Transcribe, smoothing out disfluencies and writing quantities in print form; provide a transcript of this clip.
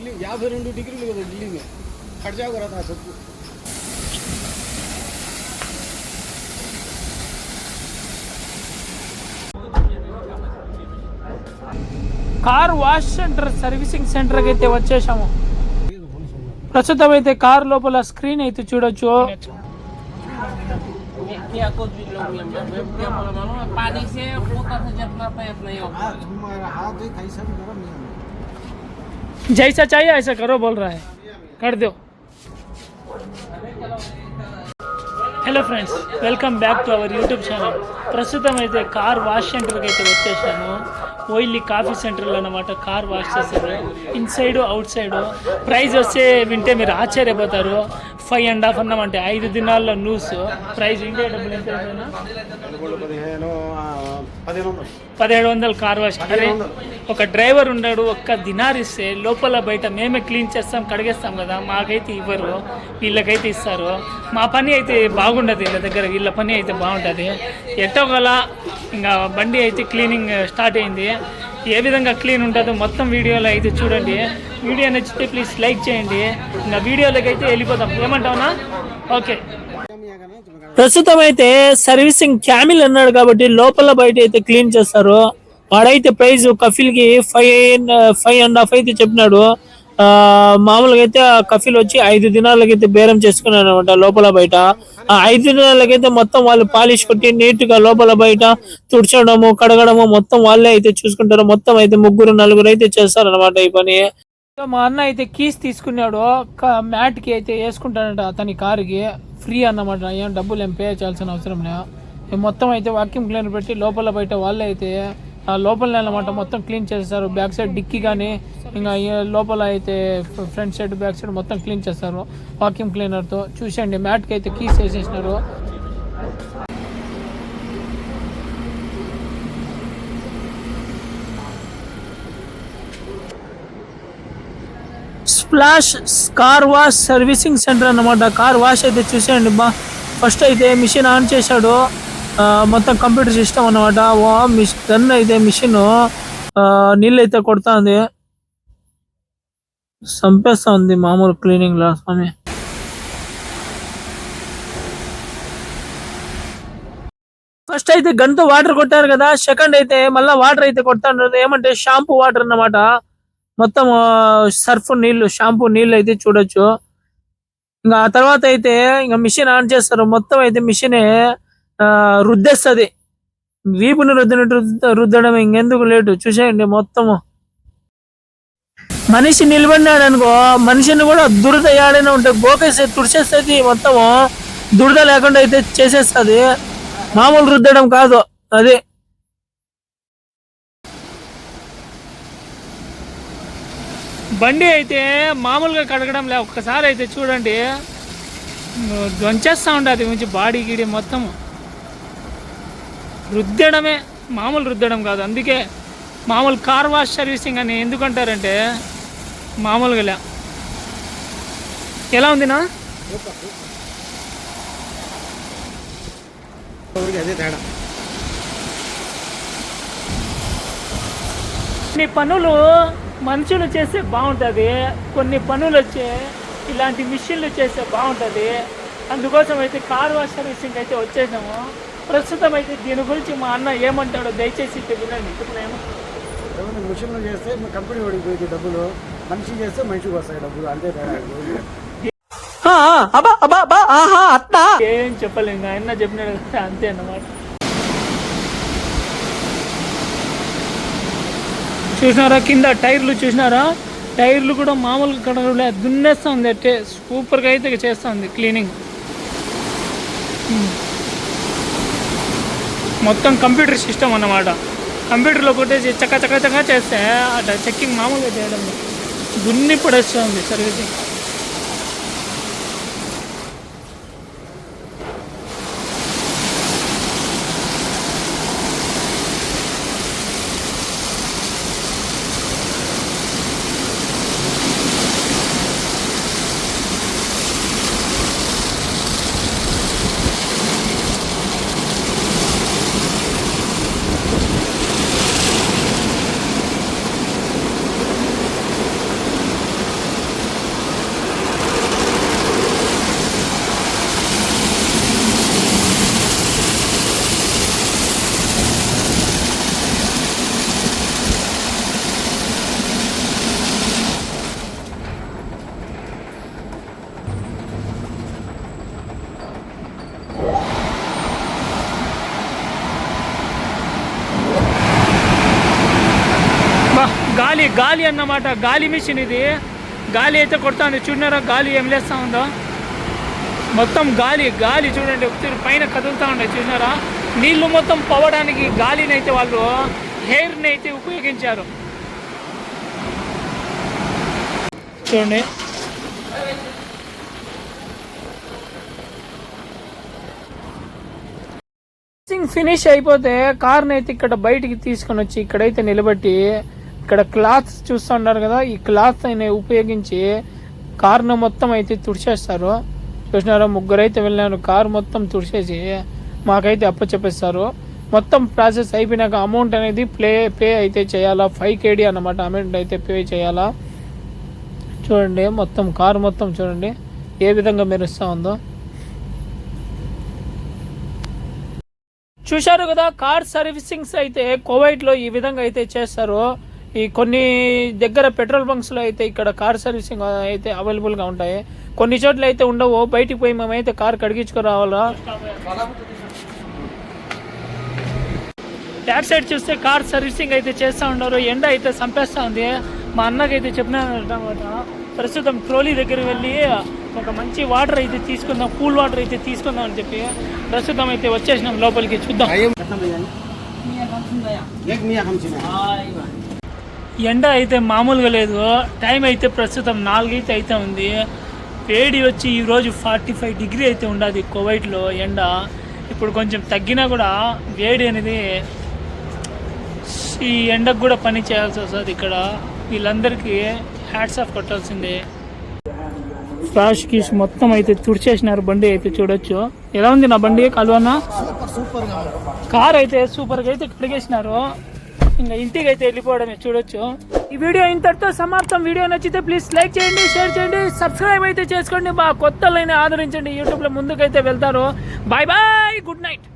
Delhi 52 degree కదా दिल्ली में फट जाएगा रहा था सबको। కార్ వాష్ సెంటర్ సర్వీసింగ్ సెంటర్కి అయితే వచ్చేసాము. ప్రస్తుతం అయితే కార్ లోపల స్క్రీన్ అయితే చూడొచ్చు. जैसा चाहिए ऐसा करो बोल रहा है, कर दो. Hello friends, welcome back to our YouTube channel. ప్రస్తుతం అయితే కార్ వాష్ సెంటర్కి అయితే వచ్చేసాను. ఓయిల్లీ కాఫీ సెంటర్లో అన్నమాట కార్ వాష్ చేశారు, ఇన్సైడ్ అవుట్ సైడ్. ప్రైస్ వస్తే వింటే మీరు ఆశ్చర్యపోతారు. 5.5 అన్నామంటే 5 దినాల్లో న్యూస్. ప్రైస్ ఇండియా డబ్బులు ఎంత? 1700 కార్ వాష్. అరే ఒక డ్రైవర్ ఉన్నాడు, ఒక్క దినార్ ఇస్తే లోపల బయట మేమే క్లీన్ చేస్తాం, కడిగేస్తాం కదా. మాకైతే ఇవ్వరు, వీళ్ళకైతే ఇస్తారు. మా పని అయితే బాగుండదు వీళ్ళ దగ్గర, వీళ్ళ పని అయితే బాగుంటుంది. ఎట్టోగల ఇంకా బండి అయితే క్లీనింగ్ స్టార్ట్ అయింది. ఏ విధంగా క్లీన్ ఉంటుందో మొత్తం వీడియోలో అయితే చూడండి. వీడియో నచ్చితే ప్లీజ్ లైక్ చేయండి. ఇంకా వీడియోలోకి అయితే వెళ్ళిపోతాం. ఏమంటావునా? ఓకే. ప్రస్తుతం అయితే సర్వీసింగ్ క్యామిల్ అన్నాడు కాబట్టి లోపల బయట అయితే క్లీన్ చేస్తారు. వాడైతే ప్రైజ్ కఫిల్కి 5.5 అయితే చెప్పినాడు. మామూలుగా అయితే ఆ కఫిల్ వచ్చి 5 దినాలకైతే బేరం చేసుకున్నాడు అనమాట లోపల బయట. ఆ 5 దినాలకైతే మొత్తం వాళ్ళు పాలిష్ కొట్టి నీట్ గా లోపల బయట తుడచడము కడగడము మొత్తం వాళ్ళే అయితే చూసుకుంటారు. మొత్తం అయితే 3-4 అయితే చేస్తారు అనమాట ఈ పని. మా అన్న అయితే కీస్ తీసుకున్నాడు, మ్యాట్ కి అయితే వేసుకుంటాడంట అతని కారుకి. ఫ్రీ అన్నమాట, ఏం డబ్బులు ఏం పే చేయాల్సిన అవసరం లేదు. మొత్తం అయితే వాక్యూమ్ క్లీనర్ పెట్టి లోపల బయట వాళ్ళే అయితే లోపల అన్నమాట మొత్తం క్లీన్ చేస్తారు. బ్యాక్ సైడ్ డిక్కీ కానీ ఇంకా లోపల అయితే ఫ్రంట్ సైడ్ బ్యాక్ సైడ్ మొత్తం క్లీన్ చేస్తారు వాక్యూమ్ క్లీనర్తో. చూసండి, మ్యాట్కి అయితే కీస్ వేసేసినారు. Splash car wash servicing centre అన్నమాట. కార్ వాష్ అయితే చూసేయండి బా. ఫస్ట్ అయితే మిషన్ ఆన్ చేశాడు, మొత్తం కంప్యూటర్ సిస్టమ్ అన్నమాట. గన్ అయితే మిషన్ నీళ్ళు అయితే కొడుతుంది, చంపేస్తా ఉంది మామూలు క్లీనింగ్ లో స్వామి. ఫస్ట్ అయితే గన్ తో వాటర్ కొట్టారు కదా, సెకండ్ అయితే మళ్ళీ వాటర్ అయితే కొడతాడు. ఏమంటే షాంపూ వాటర్ అన్నమాట. మొత్తం సర్ఫ్ నీళ్లు, షాంపూ నీళ్ళు అయితే చూడొచ్చు. ఇంకా ఆ తర్వాత అయితే ఇంకా మిషన్ ఆన్ చేస్తారు. మొత్తం అయితే మిషన్ రుద్దేస్తుంది. వీపుని రుద్దడం ఇంకెందుకు లేటు. చూసేయండి, మొత్తము మనిషి నిలబడినాడు అనుకో, మనిషిని కూడా దురద ఏడైనా ఉంటే గోకేసి తుడిచేస్తుంది. మొత్తము దురద లేకుండా అయితే చేసేస్తుంది. మామూలు రుద్దడం కాదు అది. బండి అయితే మామూలుగా కడగడం లే. ఒక్కసారి అయితే చూడండి, దొంచేస్తూ ఉంటుంది మంచి బాడీ గీడి మొత్తం. రుద్దడమే, మామూలు రుద్దడం కాదు. అందుకే మామూలు కార్ వాష్ సర్వీసింగ్ అని ఎందుకంటారంటే మామూలుగా లే. ఎలా ఉందినా? కొన్ని పనులు మనుషులు చేస్తే బాగుంటుంది, కొన్ని పనులు వచ్చే ఇలాంటి మిషన్లు చేస్తే బాగుంటుంది. అందుకోసం అయితే కార్ వాష్ సర్వీసింగ్ అయితే వచ్చేసాము. ప్రస్తుతం అయితే దీని గురించి మా అన్న ఏమంటాడో దయచేసి వినండి. మిషన్లు చేస్తే కంపెనీ ఓడిపోయింది డబ్బులు, మనిషి చేస్తే మనిషికి వస్తాయి డబ్బులు, అంతే ఏం చెప్పలేము. ఆయన చెప్పినాడు కదా, అంతే అన్నమాట. చూసినారా కింద టైర్లు? చూసినారా టైర్లు కూడా మామూలుగా కడగలే, దున్నేస్తా ఉంది. అంటే సూపర్గా అయితే చేస్తూ ఉంది క్లీనింగ్. మొత్తం కంప్యూటర్ సిస్టమ్ అన్నమాట. కంప్యూటర్లో కొట్టేసి చక్క చేస్తే అట్లా చెక్కింగ్ మామూలుగా చేయడం దున్ని పడేస్తూ ఉంది సర్వీసింగ్. గాలి అన్నమాట, గాలి మిషన్ ఇది. గాలి అయితే కొడతా ఉంది, చూడన్నారా గాలి ఏం లేస్తూ ఉందో. మొత్తం గాలి చూడండి, ఒకసారి పైన కదులుతూ ఉండే చూసినారా. నీళ్లు మొత్తం పోవడానికి గాలిని అయితే వాళ్ళు హెయిర్ని అయితే ఉపయోగించారు చూడండి. ఫినిష్ అయిపోతే కార్ని అయితే ఇక్కడ బయటికి తీసుకొని వచ్చి ఇక్కడైతే నిలబెట్టి ఇక్కడ క్లాత్స్ చూస్తున్నారు కదా, ఈ క్లాత్ అయినా ఉపయోగించి కార్ను మొత్తం అయితే తుడిచేస్తారు. చూసినారా, ముగ్గురు అయితే వెళ్ళినారు, కారు మొత్తం తుడిచేసి మాకైతే అప్పచెప్పేస్తారు. మొత్తం ప్రాసెస్ అయిపోయినాక అమౌంట్ అనేది పే అయితే చేయాలా, 5 KD అన్నమాట అమౌంట్ అయితే పే చేయాలా. చూడండి మొత్తం కారు మొత్తం చూడండి ఏ విధంగా మెరుస్తూ ఉందో. చూశారు కదా, కార్ సర్వీసింగ్స్ అయితే కువైట్లో ఈ విధంగా అయితే చేస్తారు. ఈ కొన్ని దగ్గర పెట్రోల్ బంక్స్లో అయితే ఇక్కడ కార్ సర్వీసింగ్ అయితే అవైలబుల్గా ఉంటాయి, కొన్ని చోట్ల అయితే ఉండవు. బయటికి పోయి మేమైతే కార్ కడిగించుకురావాలా. బ్యాక్ సైడ్ చూస్తే కార్ సర్వీసింగ్ అయితే చేస్తూ ఉన్నారు. ఎండ అయితే చంపేస్తూ ఉంది. మా అన్నకైతే చెప్పినారన్నమాట, ప్రస్తుతం ట్రోలీ దగ్గర వెళ్ళి ఒక మంచి వాటర్ అయితే తీసుకుందాం, కూల్ వాటర్ అయితే తీసుకుందాం అని చెప్పి ప్రస్తుతం అయితే వచ్చేసినాం లోపలికి. చూద్దాం. ఎండ అయితే మామూలుగా లేదు. టైం అయితే ప్రస్తుతం 4 అయితే ఉంది. వేడి వచ్చి ఈరోజు 45 డిగ్రీ అయితే ఉండదు కువైట్లో ఎండ. ఇప్పుడు కొంచెం తగ్గినా కూడా వేడి అనేది ఈ ఎండకు కూడా పని చేయాల్సి వస్తుంది. ఇక్కడ వీళ్ళందరికీ హ్యాట్స్ ఆఫ్ కొట్టాల్సిందే. ఫ్లాష్ కీస్ మొత్తం అయితే తుడిచేసినారు. బండి అయితే చూడొచ్చు. ఎలా ఉంది నా బండి కలువన్నా? కార్ అయితే సూపర్గా అయితే కడిగేసినారు. ఇంకా ఇంటికి అయితే వెళ్ళిపోవడమే. చూడొచ్చు. ఈ వీడియో ఇంతటితో సమాప్తం. వీడియో నచ్చితే ప్లీజ్ లైక్ చేయండి, షేర్ చేయండి, సబ్స్క్రైబ్ అయితే చేసుకోండి. మా కొత్త లైన్ ఆదరించండి. యూట్యూబ్లో ముందుకైతే వెళ్తారు. Bye bye, good night.